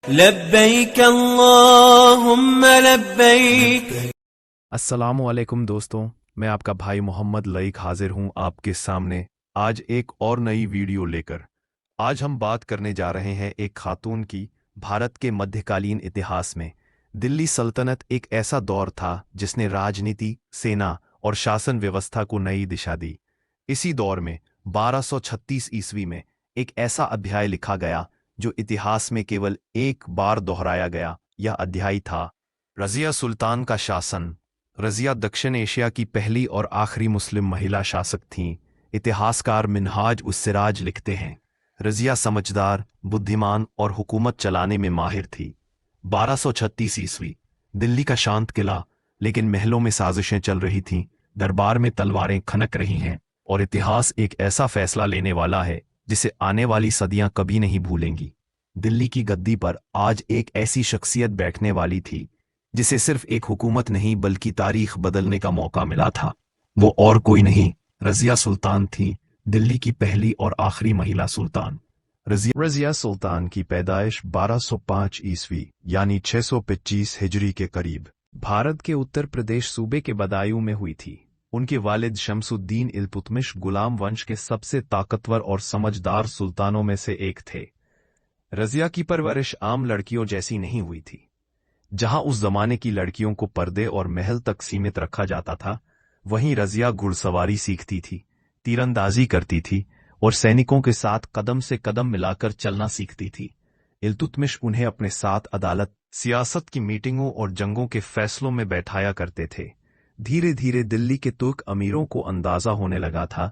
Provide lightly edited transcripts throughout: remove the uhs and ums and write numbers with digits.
लब्बैक अल्लाहुम्मा लब्बैक। अस्सलामुअलैकुम दोस्तों, मैं आपका भाई मोहम्मद लईक हाजिर हूं आपके सामने आज एक और नई वीडियो लेकर। आज हम बात करने जा रहे हैं एक खातून की। भारत के मध्यकालीन इतिहास में दिल्ली सल्तनत एक ऐसा दौर था जिसने राजनीति, सेना और शासन व्यवस्था को नई दिशा दी। इसी दौर में 1236 ईस्वी में एक ऐसा अध्याय लिखा गया जो इतिहास में केवल एक बार दोहराया गया। यह अध्याय था रज़िया सुल्तान का शासन। रज़िया दक्षिण एशिया की पहली और आखिरी मुस्लिम महिला शासक थीं। इतिहासकार मिन्हाज उस सिराज लिखते हैं, रज़िया समझदार, बुद्धिमान और हुकूमत चलाने में माहिर थी। 1236 ईस्वी, दिल्ली का शांत किला, लेकिन महलों में साजिशें चल रही थीं, दरबार में तलवारें खनक रही हैं और इतिहास एक ऐसा फैसला लेने वाला है जिसे आने वाली सदियां कभी नहीं भूलेंगी। दिल्ली की गद्दी पर आज एक ऐसी शख्सियत बैठने वाली थी जिसे सिर्फ एक हुकूमत नहीं बल्कि तारीख बदलने का मौका मिला था। वो और कोई नहीं, रज़िया सुल्तान थी, दिल्ली की पहली और आखिरी महिला सुल्तान। रज़िया सुल्तान की पैदाइश 1205 ईस्वी यानी 625 हिजरी के करीब भारत के उत्तर प्रदेश सूबे के बदायूं में हुई थी। उनके वालिद शमसुद्दीन इल्तुतमिश गुलाम वंश के सबसे ताकतवर और समझदार सुल्तानों में से एक थे। रज़िया की परवरिश आम लड़कियों जैसी नहीं हुई थी। जहां उस जमाने की लड़कियों को पर्दे और महल तक सीमित रखा जाता था, वहीं रज़िया घुड़सवारी सीखती थी, तीरंदाजी करती थी और सैनिकों के साथ कदम से कदम मिलाकर चलना सीखती थी। इल्तुतमिश उन्हें अपने साथ अदालत, सियासत की मीटिंगों और जंगों के फैसलों में बैठाया करते थे। धीरे धीरे दिल्ली के तुर्क अमीरों को अंदाजा होने लगा था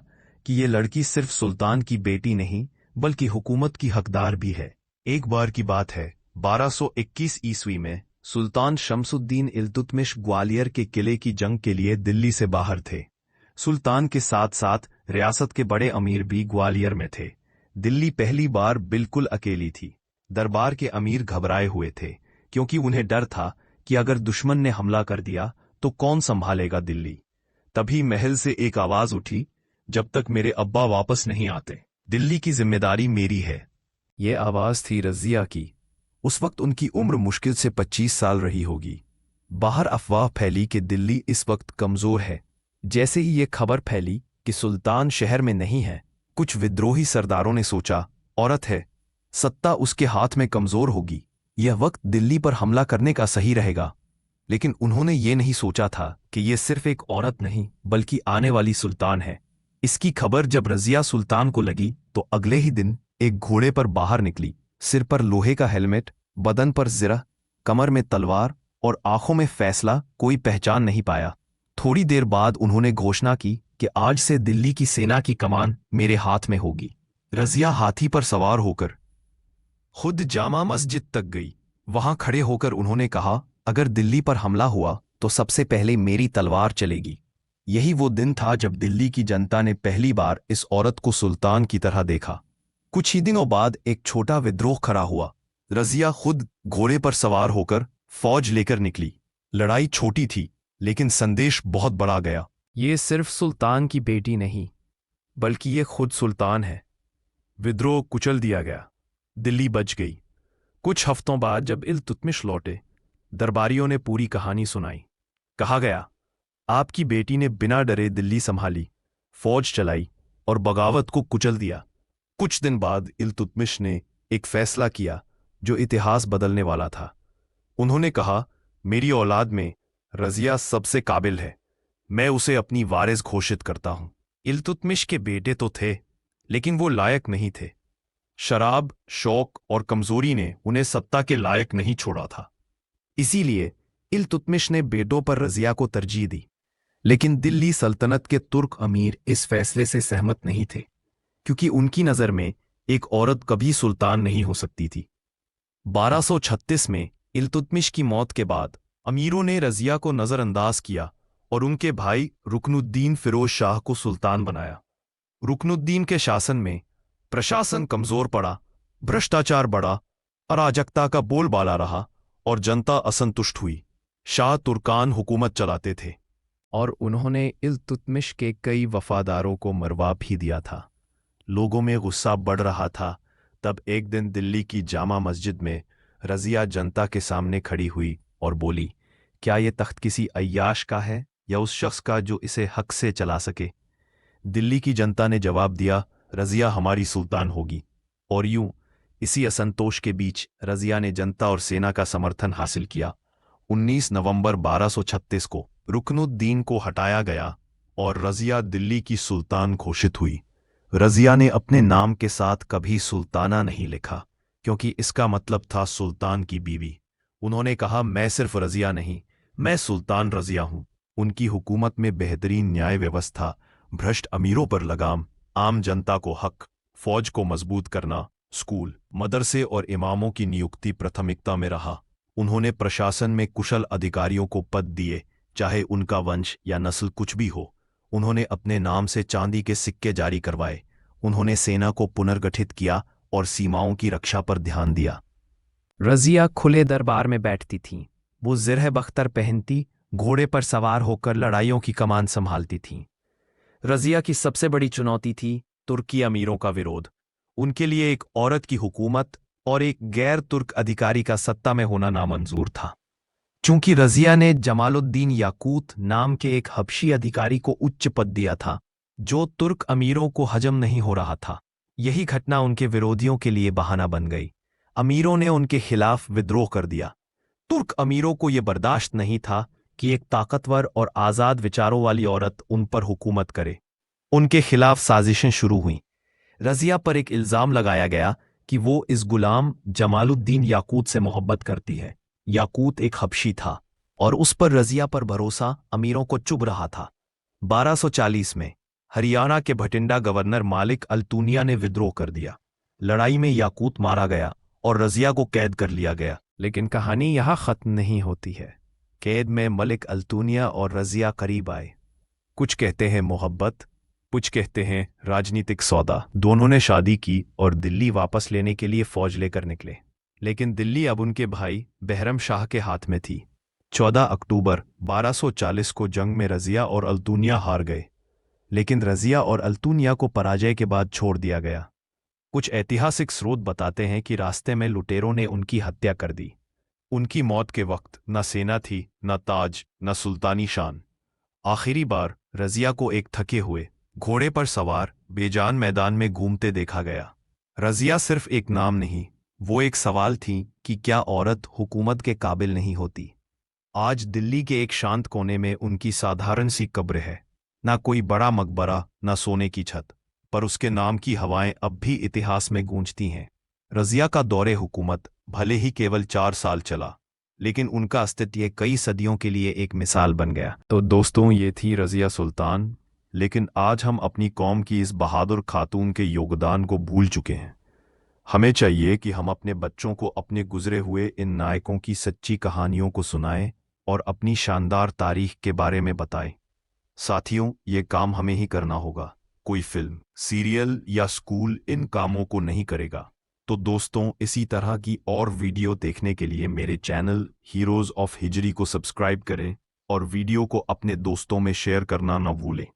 कि ये लड़की सिर्फ सुल्तान की बेटी नहीं बल्कि हुकूमत की हकदार भी है। एक बार की बात है, 1221 ईस्वी में सुल्तान शमसुद्दीन इल्तुतमिश ग्वालियर के किले की जंग के लिए दिल्ली से बाहर थे। सुल्तान के साथ साथ रियासत के बड़े अमीर भी ग्वालियर में थे। दिल्ली पहली बार बिल्कुल अकेली थी। दरबार के अमीर घबराए हुए थे क्योंकि उन्हें डर था कि अगर दुश्मन ने हमला कर दिया तो कौन संभालेगा दिल्ली। तभी महल से एक आवाज उठी, जब तक मेरे अब्बा वापस नहीं आते, दिल्ली की जिम्मेदारी मेरी है। ये आवाज थी रज़िया की। उस वक्त उनकी उम्र मुश्किल से 25 साल रही होगी। बाहर अफवाह फैली कि दिल्ली इस वक्त कमजोर है। जैसे ही ये खबर फैली कि सुल्तान शहर में नहीं है, कुछ विद्रोही सरदारों ने सोचा, औरत है, सत्ता उसके हाथ में कमजोर होगी, यह वक्त दिल्ली पर हमला करने का सही रहेगा। लेकिन उन्होंने ये नहीं सोचा था कि ये सिर्फ एक औरत नहीं बल्कि आने वाली सुल्तान है। इसकी खबर जब रज़िया सुल्तान को लगी तो अगले ही दिन एक घोड़े पर बाहर निकली, सिर पर लोहे का हेलमेट, बदन पर ज़िरा, कमर में तलवार और आंखों में फैसला। कोई पहचान नहीं पाया। थोड़ी देर बाद उन्होंने घोषणा की कि आज से दिल्ली की सेना की कमान मेरे हाथ में होगी। रज़िया हाथी पर सवार होकर खुद जामा मस्जिद तक गई। वहां खड़े होकर उन्होंने कहा, अगर दिल्ली पर हमला हुआ तो सबसे पहले मेरी तलवार चलेगी। यही वो दिन था जब दिल्ली की जनता ने पहली बार इस औरत को सुल्तान की तरह देखा। कुछ ही दिनों बाद एक छोटा विद्रोह खड़ा हुआ। रज़िया खुद घोड़े पर सवार होकर फौज लेकर निकली। लड़ाई छोटी थी लेकिन संदेश बहुत बड़ा गया। ये सिर्फ सुल्तान की बेटी नहीं बल्कि ये खुद सुल्तान है। विद्रोह कुचल दिया गया, दिल्ली बच गई। कुछ हफ्तों बाद जब इल्तुतमिश लौटे, दरबारियों ने पूरी कहानी सुनाई। कहा गया, आपकी बेटी ने बिना डरे दिल्ली संभाली, फौज चलाई और बगावत को कुचल दिया। कुछ दिन बाद इल्तुतमिश ने एक फैसला किया जो इतिहास बदलने वाला था। उन्होंने कहा, मेरी औलाद में रज़िया सबसे काबिल है, मैं उसे अपनी वारिस घोषित करता हूं। इल्तुतमिश के बेटे तो थे लेकिन वो लायक नहीं थे। शराब, शौक और कमजोरी ने उन्हें सत्ता के लायक नहीं छोड़ा था। इसीलिए इल्तुतमिश ने बेटों पर रज़िया को तरजीह दी। लेकिन दिल्ली सल्तनत के तुर्क अमीर इस फैसले से सहमत नहीं थे क्योंकि उनकी नज़र में एक औरत कभी सुल्तान नहीं हो सकती थी। 1236 में इल्तुतमिश की मौत के बाद अमीरों ने रज़िया को नज़रअंदाज किया और उनके भाई रुकनुद्दीन फिरोज शाह को सुल्तान बनाया। रुकनुद्दीन के शासन में प्रशासन कमजोर पड़ा, भ्रष्टाचार बढ़ा, अराजकता का बोलबाला रहा और जनता असंतुष्ट हुई। शाह तुर्कान हुकूमत चलाते थे और उन्होंने इल्तुतमिश के कई वफादारों को मरवा भी दिया था। लोगों में गुस्सा बढ़ रहा था। तब एक दिन दिल्ली की जामा मस्जिद में रज़िया जनता के सामने खड़ी हुई और बोली, क्या ये तख्त किसी अय्याश का है या उस शख्स का जो इसे हक से चला सके? दिल्ली की जनता ने जवाब दिया, रज़िया हमारी सुल्तान होगी। और यूं इसी असंतोष के बीच रज़िया ने जनता और सेना का समर्थन हासिल किया। 19 नवंबर 1236 को रुकनुद्दीन को हटाया गया और रज़िया दिल्ली की सुल्तान घोषित हुई। रज़िया ने अपने नाम के साथ कभी सुल्ताना नहीं लिखा, क्योंकि इसका मतलब था सुल्तान की बीवी। उन्होंने कहा, मैं सिर्फ रज़िया नहीं, मैं सुल्तान रज़िया हूं। उनकी हुकूमत में बेहतरीन न्याय व्यवस्था, भ्रष्ट अमीरों पर लगाम, आम जनता को हक, फौज को मजबूत करना, स्कूल, मदरसे और इमामों की नियुक्ति प्राथमिकता में रहा। उन्होंने प्रशासन में कुशल अधिकारियों को पद दिए, चाहे उनका वंश या नस्ल कुछ भी हो। उन्होंने अपने नाम से चांदी के सिक्के जारी करवाए। उन्होंने सेना को पुनर्गठित किया और सीमाओं की रक्षा पर ध्यान दिया। रज़िया खुले दरबार में बैठती थीं। वो ज़िरह बख्तर पहनती, घोड़े पर सवार होकर लड़ाइयों की कमान संभालती थीं। रज़िया की सबसे बड़ी चुनौती थी तुर्की अमीरों का विरोध। उनके लिए एक औरत की हुकूमत और एक गैर तुर्क अधिकारी का सत्ता में होना नामंजूर था। चूंकि रज़िया ने जमालुद्दीन याकूत नाम के एक हबशी अधिकारी को उच्च पद दिया था, जो तुर्क अमीरों को हजम नहीं हो रहा था, यही घटना उनके विरोधियों के लिए बहाना बन गई। अमीरों ने उनके खिलाफ विद्रोह कर दिया। तुर्क अमीरों को यह बर्दाश्त नहीं था कि एक ताकतवर और आज़ाद विचारों वाली औरत उन पर हुकूमत करे। उनके खिलाफ साजिशें शुरू हुईं। रज़िया पर एक इल्ज़ाम लगाया गया कि वो इस गुलाम जमालुद्दीन याकूत से मोहब्बत करती है। याकूत एक हबशी था और उस पर रज़िया पर भरोसा अमीरों को चुभ रहा था। 1240 में हरियाणा के भटिंडा गवर्नर मालिक अल्तूनिया ने विद्रोह कर दिया। लड़ाई में याकूत मारा गया और रज़िया को कैद कर लिया गया। लेकिन कहानी यहाँ ख़त्म नहीं होती है। कैद में मलिक अल्तूनिया और रज़िया करीब आए। कुछ कहते हैं मोहब्बत, कुछ कहते हैं राजनीतिक सौदा। दोनों ने शादी की और दिल्ली वापस लेने के लिए फौज लेकर निकले। लेकिन दिल्ली अब उनके भाई बहरम शाह के हाथ में थी। 14 अक्टूबर 1240 को जंग में रज़िया और अल्तूनिया हार गए। लेकिन रज़िया और अल्तूनिया को पराजय के बाद छोड़ दिया गया। कुछ ऐतिहासिक स्रोत बताते हैं कि रास्ते में लुटेरों ने उनकी हत्या कर दी। उनकी मौत के वक्त न सेना थी, न ताज, न सुल्तानी शान। आखिरी बार रज़िया को एक थके हुए घोड़े पर सवार बेजान मैदान में घूमते देखा गया। रज़िया सिर्फ एक नाम नहीं, वो एक सवाल थी कि क्या औरत हुकूमत के काबिल नहीं होती। आज दिल्ली के एक शांत कोने में उनकी साधारण सी कब्र है। ना कोई बड़ा मकबरा, ना सोने की छत, पर उसके नाम की हवाएं अब भी इतिहास में गूंजती हैं। रज़िया का दौरे हुकूमत भले ही केवल 4 साल चला, लेकिन उनका अस्तित्व कई सदियों के लिए एक मिसाल बन गया। तो दोस्तों, ये थी रज़िया सुल्तान। लेकिन आज हम अपनी कौम की इस बहादुर खातून के योगदान को भूल चुके हैं। हमें चाहिए कि हम अपने बच्चों को अपने गुजरे हुए इन नायकों की सच्ची कहानियों को सुनाएं और अपनी शानदार तारीख के बारे में बताएं। साथियों, ये काम हमें ही करना होगा। कोई फिल्म, सीरियल या स्कूल इन कामों को नहीं करेगा। तो दोस्तों, इसी तरह की और वीडियो देखने के लिए मेरे चैनल हीरोज़ ऑफ हिजरी को सब्सक्राइब करें और वीडियो को अपने दोस्तों में शेयर करना न भूलें।